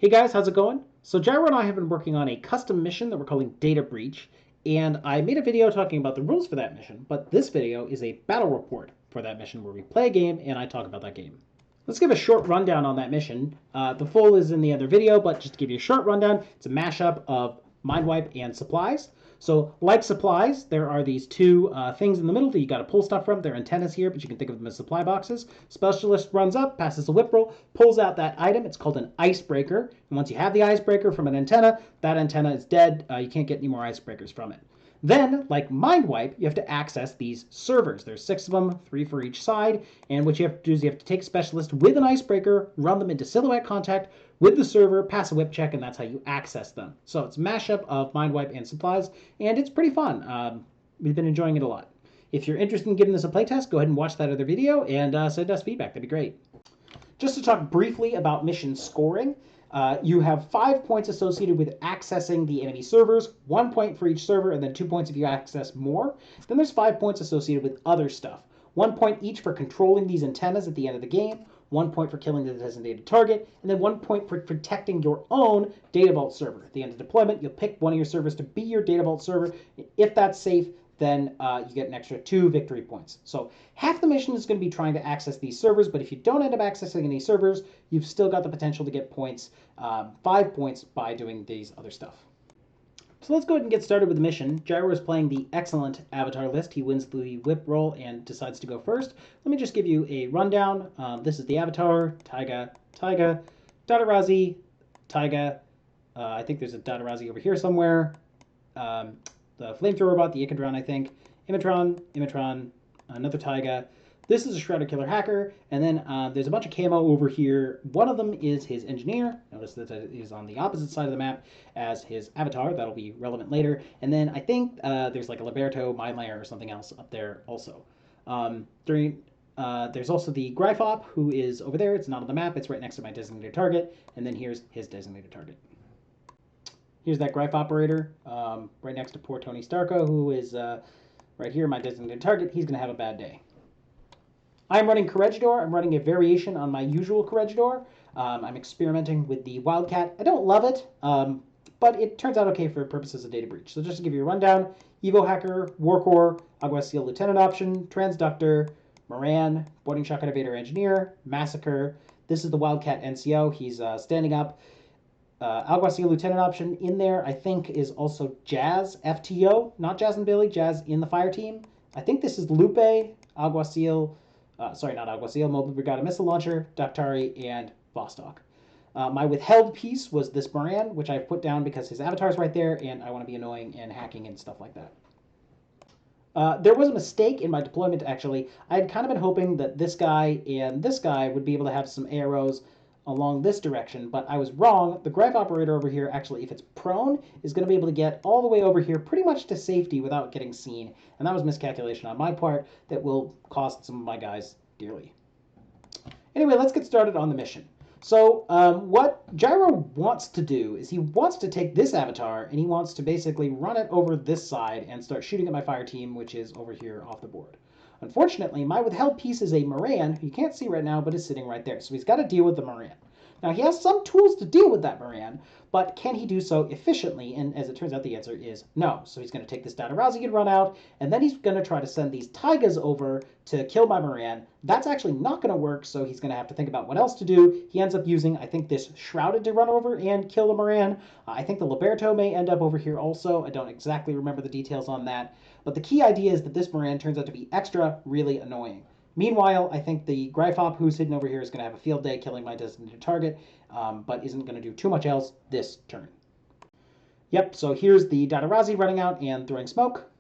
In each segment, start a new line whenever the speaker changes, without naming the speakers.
Hey guys, how's it going? So Gyro and I have been working on a custom mission that we're calling Data Breach, and I made a video talking about the rules for that mission, but this video is a battle report for that mission where we play a game and I talk about that game. Let's give a short rundown on that mission. The full is in the other video, but just to give you a short rundown, it's a mashup of Mind Wipe and supplies. So, like supplies, there are these two things in the middle that you got to pull stuff from. They're antennas here, but you can think of them as supply boxes. Specialist runs up, passes a whip roll, pulls out that item. It's called an icebreaker. And once you have the icebreaker from an antenna, that antenna is dead. You can't get any more icebreakers from it. Then, like Mind Wipe, you have to access these servers. There's 6 of them, 3 for each side. And what you have to do is you have to take a specialist with an icebreaker, run them into silhouette contact with the server, pass a whip check, and that's how you access them. So it's a mashup of Mind Wipe and supplies, and it's pretty fun. We've been enjoying it a lot. If you're interested in giving this a playtest, go ahead and watch that other video and send us feedback. That'd be great. Just to talk briefly about mission scoring, you have 5 points associated with accessing the enemy servers, 1 point for each server, and then 2 points if you access more. Then there's 5 points associated with other stuff. 1 point each for controlling these antennas at the end of the game, 1 point for killing the designated target, and then 1 point for protecting your own Data Vault server. At the end of deployment, you'll pick one of your servers to be your Data Vault server. If that's safe, then you get an extra 2 victory points. So half the mission is going to be trying to access these servers, but if you don't end up accessing any servers, you've still got the potential to get points, 5 points by doing these other stuff. So let's go ahead and get started with the mission. Gyro is playing the excellent avatar list. He wins the whip roll and decides to go first. Let me just give you a rundown. This is the avatar, Taiga, Dadarazi, Taiga. I think there's a Dadarazi over here somewhere. The flamethrower robot, the Ikadron, I think. Imatron, another Taiga. This is a Shrouded Killer Hacker, and then there's a bunch of camo over here. One of them is his engineer. Notice that it is on the opposite side of the map as his avatar. That'll be relevant later. And then I think there's like a Liberto, Mind Layer, or something else up there also. There's also the Gryphop, who is over there. It's not on the map. It's right next to my designated target. And then here's his designated target. Here's that Gryph operator right next to poor Tony Starko, who is right here, my designated target. He's going to have a bad day. I'm running Corregidor. I'm running a variation on my usual Corregidor. I'm experimenting with the Wildcat. I don't love it, but it turns out okay for purposes of Data Breach. So just to give you a rundown, Evo Hacker, Warcore, Alguacil Lieutenant option, Transductor, Moran, Boarding Shotgun Evader Engineer, Massacre. This is the Wildcat NCO. He's standing up. Alguacil Lieutenant option in there, I think, is also Jazz, FTO, not Jazz and Billy, Jazz in the fire team. I think this is Lupe, Alguacil, Mobile Brigada Missile Launcher, Daktari, and Vostok. My withheld piece was this Moran, which I've put down because his avatar's right there, and I want to be annoying and hacking and stuff like that. There was a mistake in my deployment, actually. I had kind of been hoping that this guy and this guy would be able to have some arrows along this direction, but I was wrong. The Gryph operator over here, actually, if it's prone, is going to be able to get all the way over here pretty much to safety without getting seen, and that was miscalculation on my part that will cost some of my guys dearly. Anyway, let's get started on the mission. So what Gyro wants to do is he wants to take this avatar and he wants to basically run it over this side and start shooting at my fire team, which is over here off the board. Unfortunately, my withheld piece is a Moran, who you can't see right now, but is sitting right there. So he's got to deal with the Moran. Now, he has some tools to deal with that Moran, but can he do so efficiently? And as it turns out, the answer is no. So he's going to take this Dadarazi and run out, and then he's going to try to send these Taigas over to kill my Moran. That's actually not going to work, so he's going to have to think about what else to do. He ends up using, I think, this Shrouded to run over and kill the Moran. I think the Liberto may end up over here also. I don't exactly remember the details on that. But the key idea is that this Moran turns out to be extra really annoying. Meanwhile, I think the Gryphop, who's hidden over here, is going to have a field day killing my designated target, but isn't going to do too much else this turn. Yep, so here's the Dadarazi running out and throwing smoke.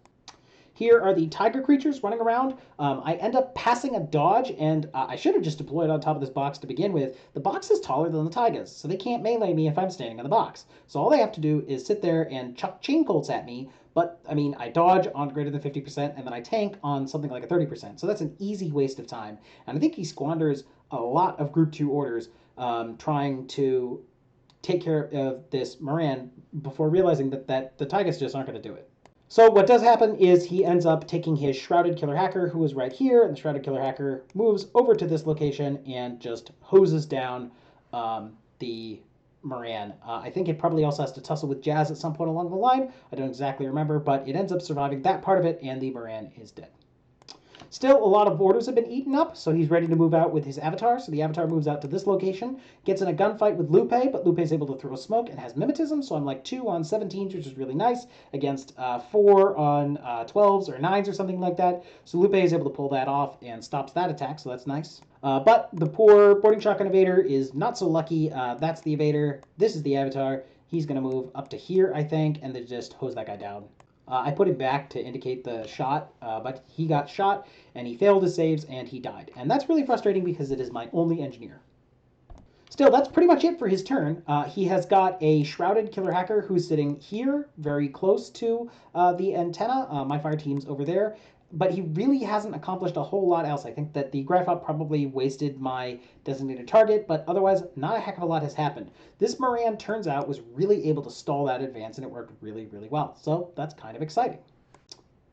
Here are the tiger creatures running around. I end up passing a dodge, and I should have just deployed on top of this box to begin with. The box is taller than the Taigas, so they can't melee me if I'm standing on the box. So all they have to do is sit there and chuck chain bolts at me, but, I mean, I dodge on greater than 50%, and then I tank on something like a 30%. So that's an easy waste of time. And I think he squanders a lot of Group 2 orders trying to take care of this Moran before realizing that the Taigas just aren't going to do it. So what does happen is he ends up taking his Shrouded Killer Hacker, who is right here, and the Shrouded Killer Hacker moves over to this location and just hoses down the Moran. I think it probably also has to tussle with Jazz at some point along the line. I don't exactly remember, but it ends up surviving that part of it, and the Moran is dead. Still, a lot of orders have been eaten up, so he's ready to move out with his avatar. So the avatar moves out to this location, gets in a gunfight with Lupe, but Lupe's able to throw smoke and has mimetism, so I'm like 2 on 17s, which is really nice, against 4 on 12s or 9s or something like that. So Lupe is able to pull that off and stops that attack, so that's nice. But the poor boarding shotgun evader is not so lucky. That's the evader. This is the avatar. He's going to move up to here, I think, and then just hose that guy down. I put him back to indicate the shot, but he got shot, and he failed his saves, and he died. And that's really frustrating because it is my only engineer. Still, that's pretty much it for his turn. He has got a Shrouded Killer Hacker who's sitting here, very close to the antenna. My fire team's over there. But he really hasn't accomplished a whole lot else. I think that the Gryphop probably wasted my designated target, but otherwise, not a heck of a lot has happened. This Moran, turns out, was really able to stall that advance, and it worked really, really well. So that's kind of exciting.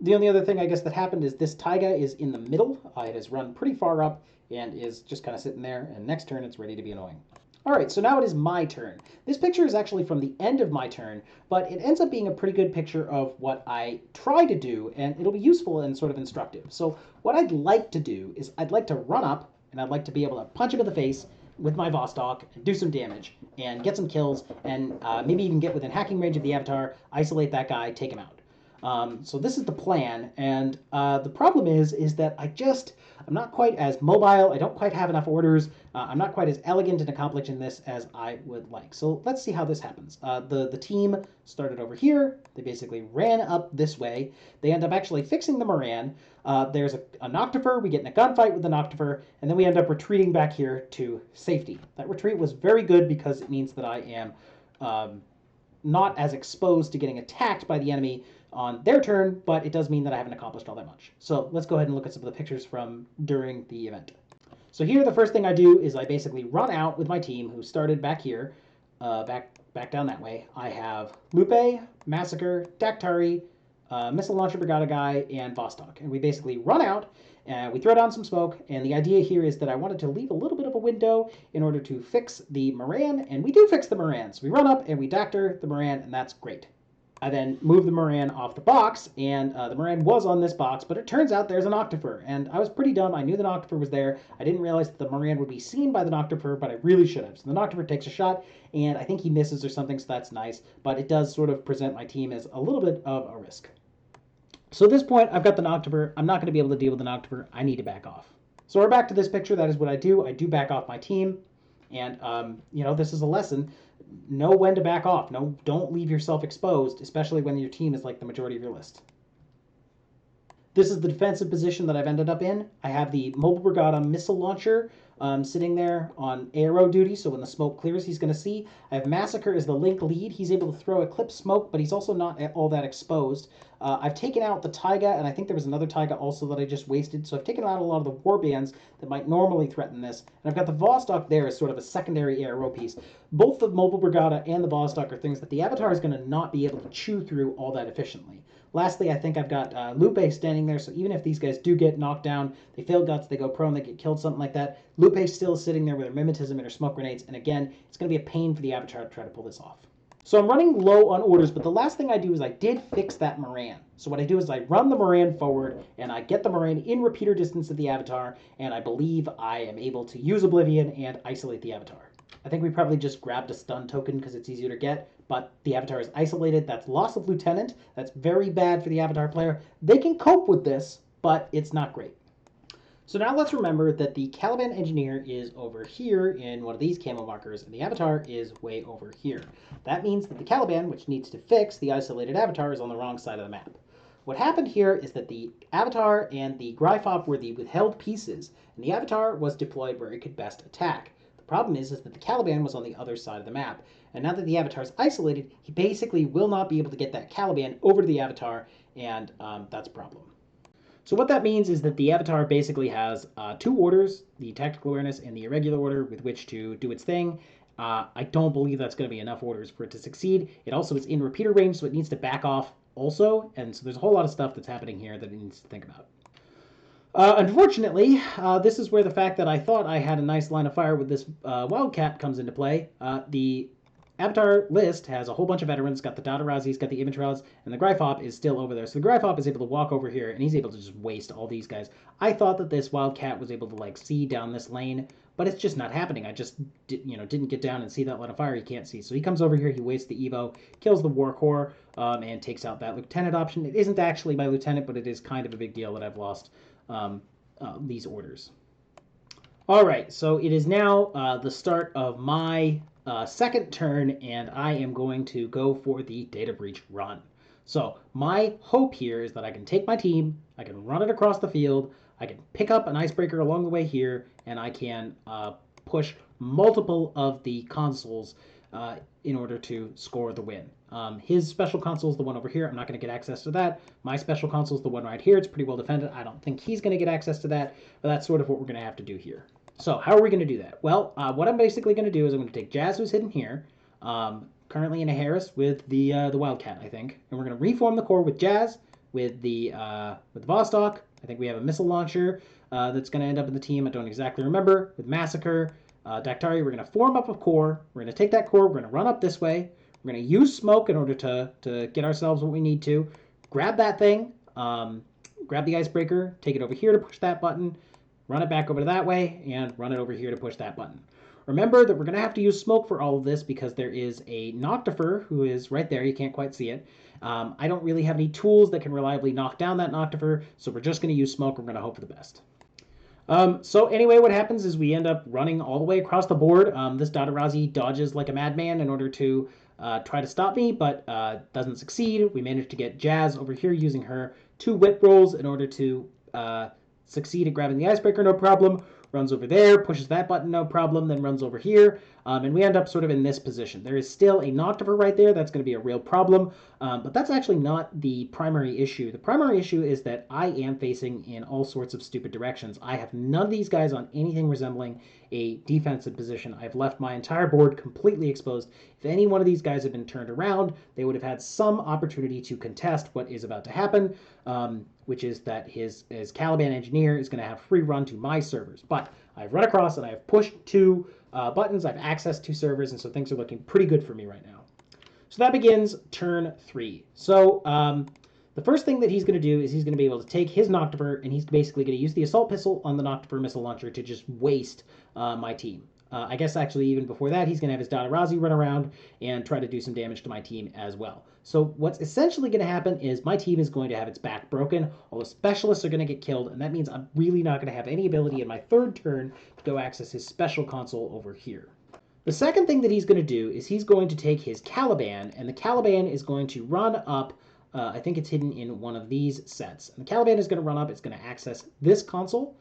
The only other thing, I guess, that happened is this Taiga is in the middle. It has run pretty far up and is just kind of sitting there, and next turn it's ready to be annoying. Alright, so now it is my turn. This picture is actually from the end of my turn, but it ends up being a pretty good picture of what I try to do, and it'll be useful and sort of instructive. So what I'd like to do is I'd like to run up, and I'd like to be able to punch him in the face with my Vostok, and do some damage, and get some kills, and maybe even get within hacking range of the Avatar, isolate that guy, take him out. So this is the plan, and the problem is that I'm not quite as mobile, I don't quite have enough orders, I'm not quite as elegant in accomplishing this as I would like. So let's see how this happens. The team started over here, they basically ran up this way, they end up actually fixing the Moran, there's a Noctifer, we get in a gunfight with the Noctifer, and then we end up retreating back here to safety. That retreat was very good because it means that I am not as exposed to getting attacked by the enemy on their turn, but it does mean that I haven't accomplished all that much. So let's go ahead and look at some of the pictures from during the event. So here, the first thing I do is I basically run out with my team, who started back here, back down that way. I have Lupe, Massacre, Dactari, Missile Launcher Brigada guy, and Vostok. And we basically run out, we throw down some smoke, and the idea here is that I wanted to leave a little bit of a window in order to fix the Moran, and we do fix the Moran. So we run up and we Dactar the Moran, and that's great. I then moved the Moran off the box, and the Moran was on this box, but it turns out there's a Noctifer, and I was pretty dumb. I knew the Noctifer was there. I didn't realize that the Moran would be seen by the Noctifer, but I really should have. So the Noctifer takes a shot, and I think he misses or something, so that's nice, but it does sort of present my team as a little bit of a risk. So at this point, I've got the Noctifer. I'm not going to be able to deal with the Noctifer. I need to back off. So we're back to this picture. That is what I do. I do back off my team, and, this is a lesson. Know when to back off. No, don't leave yourself exposed, especially when your team is like the majority of your list. This is the defensive position that I've ended up in. I have the Mobile Brigada missile launcher sitting there on ARO duty, so when the smoke clears, he's going to see. I have Massacre as the link lead. He's able to throw Eclipse smoke, but he's also not all that exposed. I've taken out the Taiga, and I think there was another Taiga also that I just wasted, so I've taken out a lot of the warbands that might normally threaten this. And I've got the Vostok there as sort of a secondary ARO piece. Both the Mobile Brigada and the Vostok are things that the Avatar is going to not be able to chew through all that efficiently. Lastly, I think I've got Lupe standing there, so even if these guys do get knocked down, they fail guts, they go prone, they get killed, something like that, Lupe's still sitting there with her mimetism and her smoke grenades, and again, it's going to be a pain for the Avatar to try to pull this off. So I'm running low on orders, but the last thing I do is I did fix that Moran. So what I do is I run the Moran forward, and I get the Moran in repeater distance of the Avatar, and I believe I am able to use Oblivion and isolate the Avatar. I think we probably just grabbed a stun token because it's easier to get, but the Avatar is isolated. That's loss of Lieutenant. That's very bad for the Avatar player. They can cope with this, but it's not great. So now let's remember that the Caliban Engineer is over here in one of these camo markers, and the Avatar is way over here. That means that the Caliban, which needs to fix the isolated Avatar, is on the wrong side of the map. What happened here is that the Avatar and the Gryphop were the withheld pieces, and the Avatar was deployed where it could best attack. The problem is that the Caliban was on the other side of the map, and now that the Avatar is isolated, he basically will not be able to get that Caliban over to the Avatar, and that's a problem. So what that means is that the Avatar basically has 2 orders, the Tactical Awareness and the Irregular Order, with which to do its thing. I don't believe that's going to be enough orders for it to succeed. It also is in repeater range, so it needs to back off also, and so there's a whole lot of stuff that's happening here that it needs to think about. Unfortunately, this is where the fact that I thought I had a nice line of fire with this Wildcat comes into play. The Avatar list has a whole bunch of veterans, got the Dadarazis, got the Inventrals, and the Gryphop is still over there. So the Gryphop is able to walk over here, and he's able to just waste all these guys. I thought that this Wildcat was able to, like, see down this lane, but it's just not happening. I just, didn't get down and see that line of fire he can't see. So he comes over here, he wastes the Evo, kills the War Core, and takes out that Lieutenant option. It isn't actually my Lieutenant, but it is kind of a big deal that I've lost these orders. All right, so it is now the start of my second turn, and I am going to go for the Data Breach run. So my hope here is that I can take my team, I can run it across the field, I can pick up an Icebreaker along the way here, and I can push multiple of the consoles in order to score the win. His special console is the one over here. I'm not going to get access to that. My special console is the one right here. It's pretty well defended. I don't think he's going to get access to that, but that's sort of what we're going to have to do here. So how are we going to do that? Well, what I'm basically going to do is I'm going to take Jazz, who's hidden here, currently in a Harris with the Wildcat, I think, and we're going to reform the core with Jazz, with the Vostok. I think we have a missile launcher that's going to end up in the team. I don't exactly remember. With Massacre, Dactari, we're going to form up a core. We're going to take that core. We're going to run up this way. We're going to use smoke in order to get ourselves what we need to. Grab that thing. Grab the Icebreaker. Take it over here to push that button. Run it back over to that way, and run it over here to push that button. Remember that we're going to have to use smoke for all of this because there is a Noctifer who is right there. You can't quite see it. I don't really have any tools that can reliably knock down that Noctifer, so we're just going to use smoke. We're going to hope for the best. So anyway, what happens is we end up running all the way across the board. This Dodarazi dodges like a madman in order to try to stop me, but doesn't succeed. We managed to get Jazz over here using her 2 whip rolls in order to succeed at grabbing the Icebreaker, no problem. Runs over there, pushes that button, no problem, then runs over here, and we end up sort of in this position. There is still a Noctifer right there. That's going to be a real problem, but that's actually not the primary issue. The primary issue is that I am facing in all sorts of stupid directions. I have none of these guys on anything resembling a defensive position. I've left my entire board completely exposed. If any one of these guys had been turned around, they would have had some opportunity to contest what is about to happen, which is that his Caliban Engineer is going to have free run to my servers. But I've run across and I've pushed 2 buttons, I've accessed 2 servers, and so things are looking pretty good for me right now. So that begins turn 3. So the first thing that he's going to do is he's going to be able to take his Noctifer, and he's basically going to use the Assault Pistol on the Noctifer missile launcher to just waste my team. I guess actually even before that, he's going to have his Dodarazi run around and try to do some damage to my team as well. So what's essentially going to happen is my team is going to have its back broken. All the specialists are going to get killed, and that means I'm really not going to have any ability in my third turn to go access his special console over here. The second thing that he's going to do is he's going to take his Caliban, and the Caliban is going to run up, I think it's hidden in one of these sets. And the Caliban is going to run up, it's going to access this console.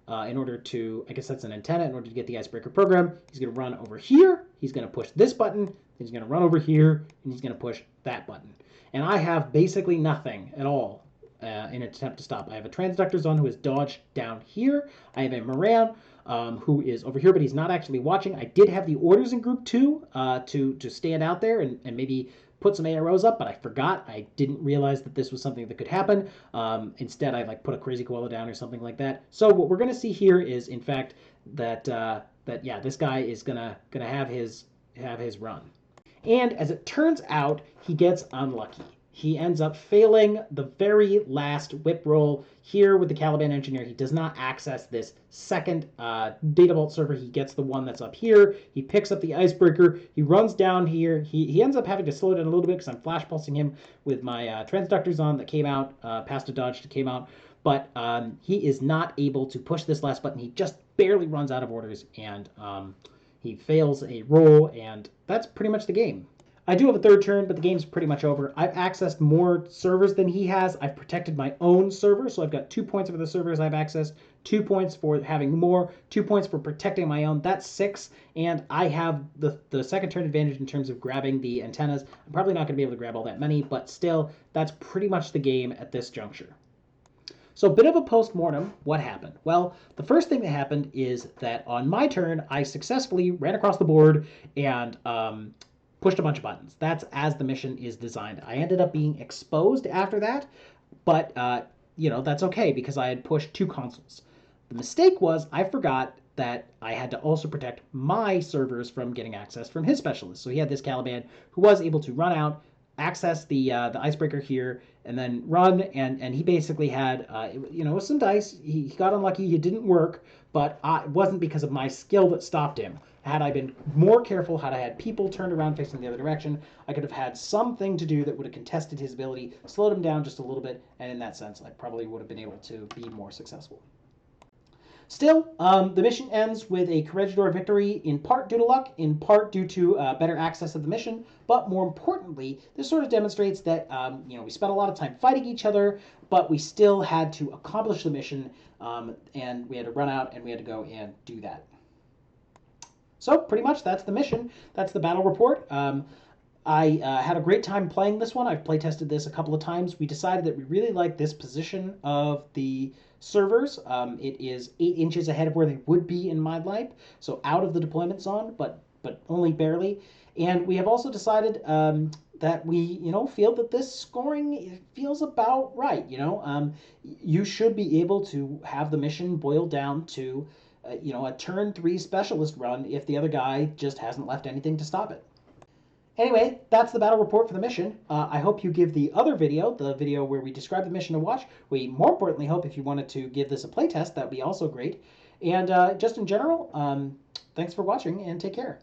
In order to, I guess that's an antenna, in order to get the Icebreaker program. He's going to run over here, he's going to push this button, then he's going to run over here, and he's going to push that button. And I have basically nothing at all in an attempt to stop. I have a Transductor Zone who is dodged down here. I have a Moran who is over here, but he's not actually watching. I did have the orders in Group 2 to stand out there and maybe put some AROs up, but I forgot. I didn't realize that this was something that could happen. Instead, I put a Crazy Koala down or something like that. So what we're going to see here is, in fact, that yeah, this guy is gonna have his run. And as it turns out, he gets unlucky. He ends up failing the very last whip roll here with the Caliban Engineer. He does not access this second Data Vault server. He gets the one that's up here. He picks up the Icebreaker. He runs down here. He ends up having to slow down a little bit because I'm flash pulsing him with my Transductors on that came out, past a dodge that came out. But he is not able to push this last button. He just barely runs out of orders, and he fails a roll, and that's pretty much the game. I do have a third turn, but the game's pretty much over. I've accessed more servers than he has. I've protected my own server, so I've got 2 points for the servers I've accessed, 2 points for having more, 2 points for protecting my own. That's 6, and I have the second turn advantage in terms of grabbing the antennas. I'm probably not going to be able to grab all that many, but still, that's pretty much the game at this juncture. So a bit of a post-mortem. What happened? Well, the first thing that happened is that on my turn, I successfully ran across the board and pushed a bunch of buttons. That's as the mission is designed. I ended up being exposed after that, but you know, that's okay because I had pushed 2 consoles. The mistake was I forgot that I had to also protect my servers from getting access from his specialists. So he had this Caliban who was able to run out, access the icebreaker here, and then run. And he basically had, some dice. He got unlucky. It didn't work, but it wasn't because of my skill that stopped him. Had I been more careful, had I had people turned around facing the other direction, I could have had something to do that would have contested his ability, slowed him down just a little bit, and in that sense, I probably would have been able to be more successful. Still, the mission ends with a Corregidor victory, in part due to luck, in part due to better access of the mission, but more importantly, this sort of demonstrates that we spent a lot of time fighting each other, but we still had to accomplish the mission, and we had to run out and we had to go and do that. So pretty much that's the mission. That's the battle report. I had a great time playing this one. I've playtested this a couple of times. We decided that we really like this position of the servers. It is 8 inches ahead of where they would be in my life, so out of the deployment zone, but only barely. And we have also decided that we feel that this scoring feels about right. You should be able to have the mission boiled down to a turn 3 specialist run if the other guy just hasn't left anything to stop it. Anyway, that's the battle report for the mission. I hope you give the other video, the video where we describe the mission to watch. We more importantly hope if you wanted to give this a playtest, that would be also great. And just in general, thanks for watching and take care.